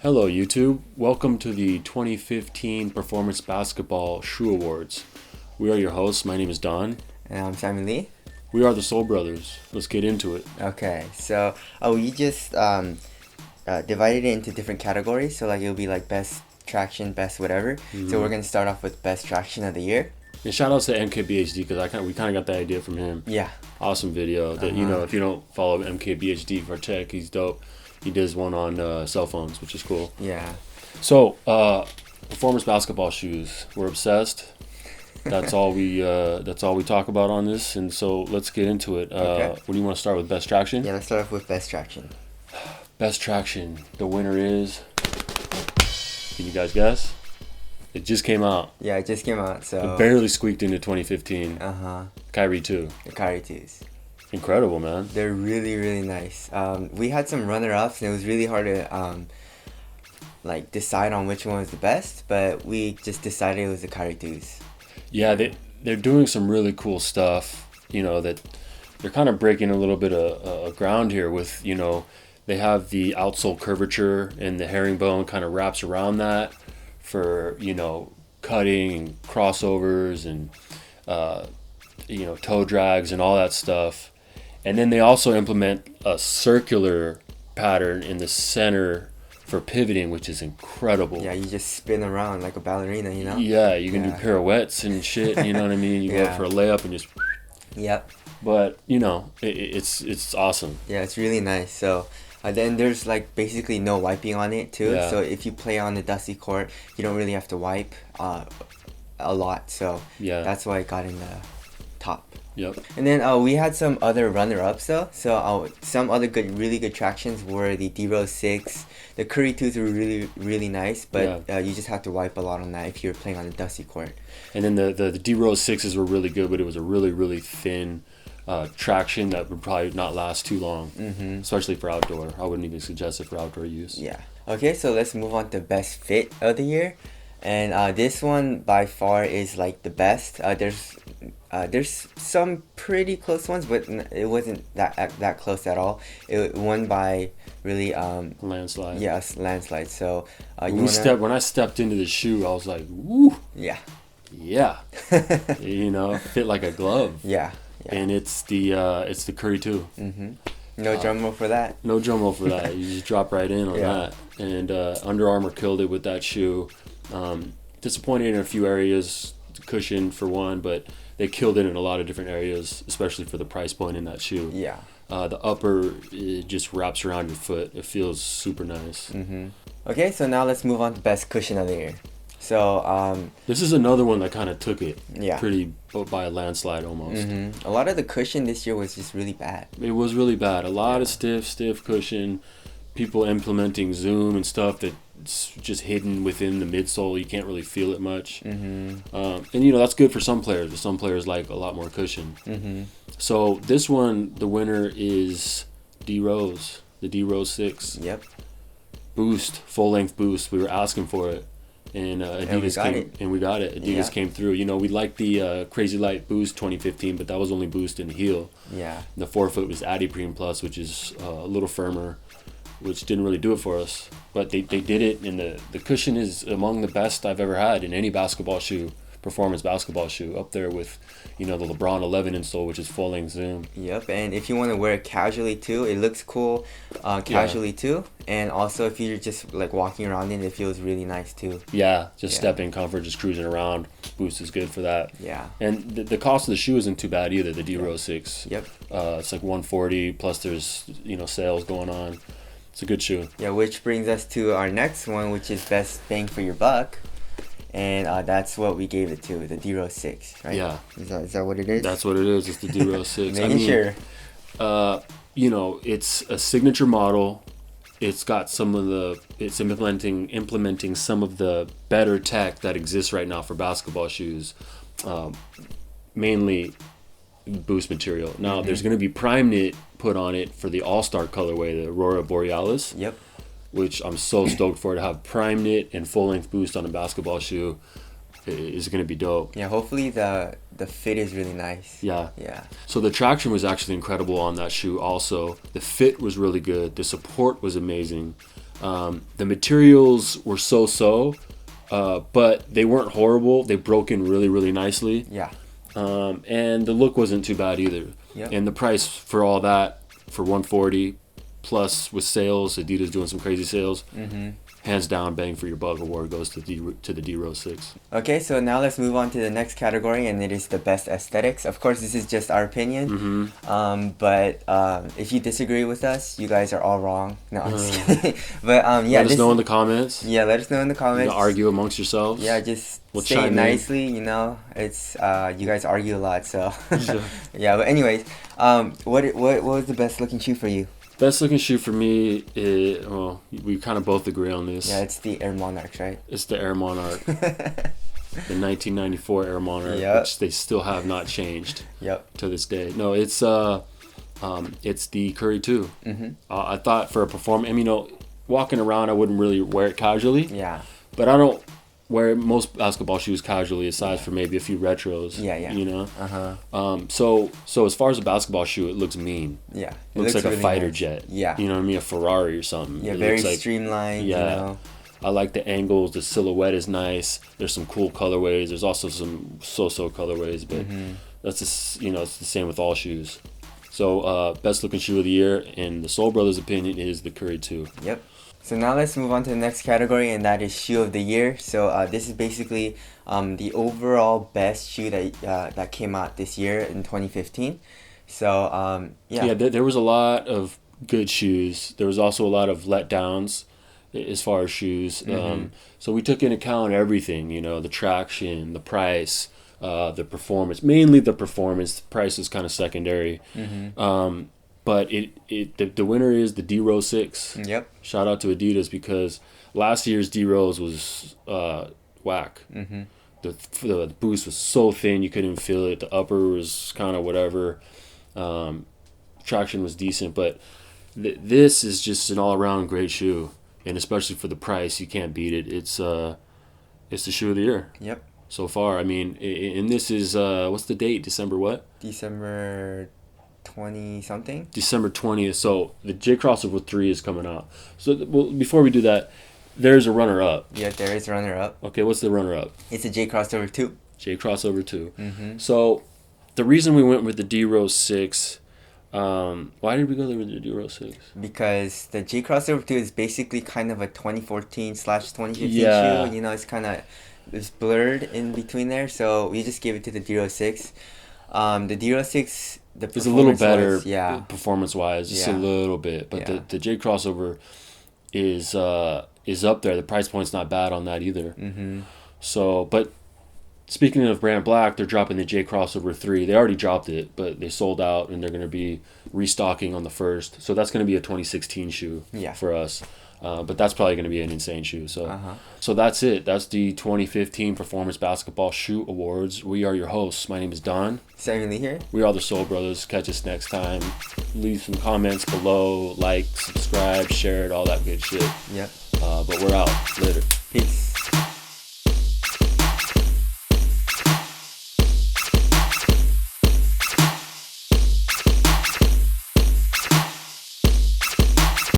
Hello YouTube, welcome to the 2015 Performance Basketball Shoe Awards. We are your hosts, my name is Don. And I'm Simon Lee. We are the Soul Brothers. Let's get into it. Okay, so we just divided it into different categories. So like it'll be like best traction, best whatever. So we're gonna start off with best traction of the year. And shout out to MKBHD because we kind of got the idea from him. Yeah. Awesome video. That if you don't follow MKBHD for tech, he's dope. He does one on cell phones, which is cool. Yeah. So performance basketball shoes. We're obsessed. That's all we talk about on this, and so let's get into it. Okay. What do you want to start with? Best traction? Yeah, let's start off with best traction. Best traction. The winner is. Can you guys guess? It just came out. Yeah, it just came out. So It barely squeaked into 2015. Kyrie 2. The Kyrie 2s. Incredible, man. They're really, really nice. We had some runner-ups, and it was really hard to decide on which one was the best, but we just decided it was the Kyrie 2s. Yeah, they're doing some really cool stuff. That they're kind of breaking a little bit of ground here with, they have the outsole curvature and the herringbone kind of wraps around that for, cutting and crossovers and, toe drags and all that stuff. And then they also implement a circular pattern in the center for pivoting, which is incredible. Yeah, you just spin around like a ballerina, Yeah, you can do pirouettes and shit, you know what I mean? You go for a layup and just... Yep. But, it's awesome. Yeah, it's really nice. So then there's like basically no wiping on it too. Yeah. So if you play on the dusty court, you don't really have to wipe a lot. So that's why it got in the top. Yep. And then we had some other runner-ups though. So some other really good tractions were the D-Rose 6. The Curry 2s were really, really nice, but you just have to wipe a lot on that if you're playing on a dusty court. And then the D-Rose 6s were really good, but it was a really, really thin traction that would probably not last too long, especially for outdoor. I wouldn't even suggest it for outdoor use. Yeah. Okay, so let's move on to best fit of the year. And this one by far is like the best. There's some pretty close ones, but it wasn't that close at all. It won by really landslide. Yes, landslide. So when I stepped into the shoe, I was like, woo. Yeah. Fit like a glove. Yeah. And it's the Curry 2. No drum roll for that. No drum roll for that. You just drop right in on that. And Under Armour killed it with that shoe. Disappointed in a few areas, cushion for one, but they killed it in a lot of different areas, especially for the price point in that shoe. Yeah. The upper, it just wraps around your foot. It feels super nice. Okay, so now let's move on to best cushion of the year. So this is another one that kind of took it. Yeah. Pretty by a landslide almost. A lot of the cushion this year was just really bad. It was really bad. A lot of stiff cushion. People implementing zoom and stuff that's just hidden within the midsole. You can't really feel it much. And that's good for some players, but some players like a lot more cushion. So this one, the is D-Rose, the D-Rose 6. Yep. Boost, full length boost. We were asking for it. And Adidas we got it. Adidas came through. We liked the Crazy Light Boost 2015, but that was only Boost in the heel. Yeah. The forefoot was Adiprene Plus, which is a little firmer, which didn't really do it for us. But they did it, and the cushion is among the best I've ever had in any basketball shoe, performance basketball shoe, up there with, the LeBron 11 insole, which is full length zoom. Yep, and if you want to wear it casually too, it looks cool casually too. And also if you're just like walking around in it, it feels really nice too. Yeah, step in comfort, just cruising around. Boost is good for that. Yeah. And the cost of the shoe isn't too bad either, the D-Rose 6. Yep. It's like $140, plus there's, sales going on. It's a good shoe. Yeah, which brings us to our next one, which is best bang for your buck. And that's what we gave it to, the D-Rose 6, right? Yeah. Is that what it is? That's what it is. It's the D-Rose 6. Sure. It's a signature model. It's got it's implementing some of the better tech that exists right now for basketball shoes. Mainly Boost material. Now, there's going to be Prime Knit put on it for the All-Star colorway, the Aurora Borealis. Yep. Which I'm so stoked for, to have Prime Knit and full-length Boost on a basketball shoe. is going to be dope. Yeah, hopefully the fit is really nice. Yeah. Yeah. So the traction was actually incredible on that shoe also. The fit was really good. The support was amazing. The materials were so-so, but they weren't horrible. They broke in really, really nicely. Yeah. And the look wasn't too bad either. Yep. And the price for all that, for $140, plus with sales, Adidas doing some crazy sales, hands down, bang for your buck award goes to the D-Rose 6. Okay, so now let's move on to the next category, and it is the best aesthetics. Of course, this is just our opinion, but if you disagree with us, you guys are all wrong. No, I'm just kidding. But yeah, let us know in the comments. Yeah, let us know in the comments. Argue amongst yourselves. Yeah, just we'll say it nicely. You know, it's you guys argue a lot, so yeah. But anyways, what was the best looking shoe for you? Best looking shoe for me is, well, we kind of both agree on this. Yeah, it's the Air Monarchs, right? It's the Air Monarch. The 1994 Air Monarch, which they still have not changed to this day. No, it's the Curry 2. I thought for a performance, I mean, walking around, I wouldn't really wear it casually. Yeah. But I don't wear most basketball shoes casually, aside from maybe a few retros. Yeah. You know. So as far as a basketball shoe, it looks mean. Yeah. It looks like really a fighter nice. jet. Yeah. You know what I mean? A Ferrari or something. Yeah, it very looks streamlined. Yeah. You know? I like the angles. The silhouette is nice. There's some cool colorways. There's also some so-so colorways, but that's just, it's the same with all shoes. So best looking shoe of the year, in the Soul Brothers' opinion, is the Curry 2. Yep. So now let's move on to the next category, and that is shoe of the year. So this is basically the overall best shoe that came out this year in 2015. So yeah. Yeah, there was a lot of good shoes. There was also a lot of letdowns as far as shoes. So we took into account everything, the traction, the price, the performance. Mainly the performance. The price is kind of secondary. But the winner is the D-Rose 6. Yep. Shout out to Adidas, because last year's D-Rose was whack. The boost was so thin you couldn't feel it. The upper was kind of whatever. Traction was decent, but this is just an all-around great shoe, and especially for the price, you can't beat it. It's the shoe of the year. Yep. So far, I mean, and this is what's the date? December what? December 20 something. December 20th. So the J Crossover 3 is coming out. So before we do that, there's a runner-up. Yeah, there is runner-up. Okay, what's the runner-up? It's a J Crossover 2. J Crossover 2. So the reason we went with the D-Rose 6, why did we go there with the D-Rose 6? Because the J Crossover 2 is basically kind of a 2014/2015 shoe. It's kind of blurred in between there, so we just gave it to the D-Rose 6. The D-Rose 6, it's a little better performance-wise, just a little bit, but the J Crossover is up there. The price point's not bad on that either. So, but speaking of Brand Black, they're dropping the J Crossover 3. They already dropped it, but they sold out, and they're going to be restocking on the 1st. So that's going to be a 2016 shoe for us. But that's probably going to be an insane shoe. So that's it. That's the 2015 Performance Basketball Shoe Awards. We are your hosts. My name is Don. Sammy Lee here. We are the Soul Brothers. Catch us next time. Leave some comments below. Like, subscribe, share it, all that good shit. Yep. But we're out. Later. Peace.